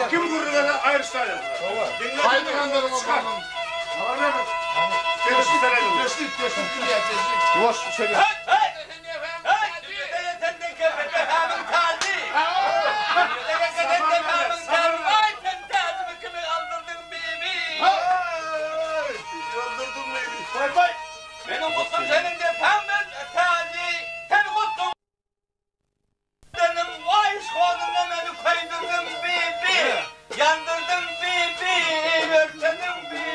Kim kurduğuna ayrıştırıyor? Haydi kandarım o kadar. Yavaş şöyle. Benim kutum senin de pemben tazi. Sen kuttum. Benim vay şuanına beni koydurdun bibi. Yandırdın bibi. Örtedin bibi.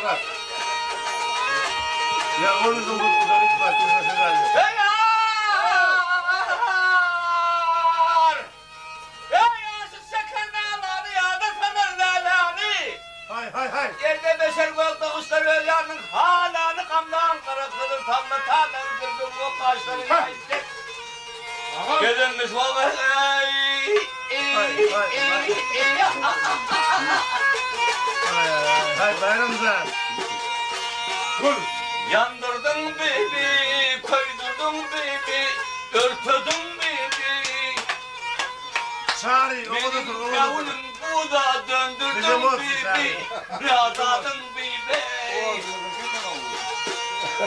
Bırak. Ya onun için kutludan hiç bakmıyorsun. Hay. Yerde beşer gölde kuşlar ölyanın halanı kamdan karakılır tamla talan kırdım o kaşları yaydı. Gelinmiş vallahi Hay bayramıza. Vur. Yandırdın bibi, koydurdun bibi, örtüdün bibi. Çağırın, o da dur, Yavrum bu da döndürdün bibi, razadın bibi.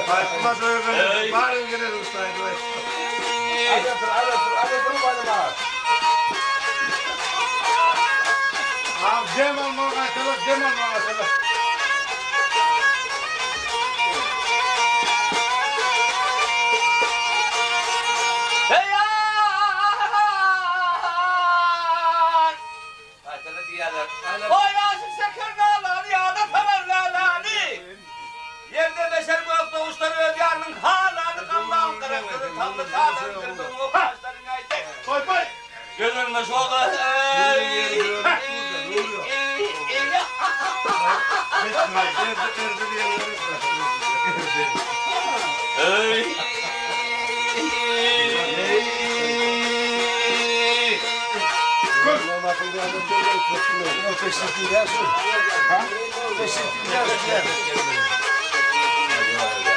Hay kuma söyle, bağırın gene ustaydı. Hadi bana. Abi Cemal Morgaytalı, Cemal Morgaytalı. Oynasın şeker dağları yağda tavarlarını. Yerde beşer bu doğuşları ölyanın halanı kandan kırıkları tamlı talan kırdım o kaşların aydı. Koy. Gönlümde şoğla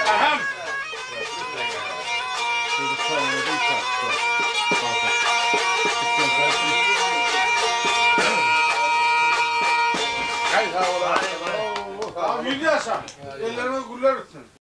Aham. Abi 100 yaşa. Ellerime güller etsin.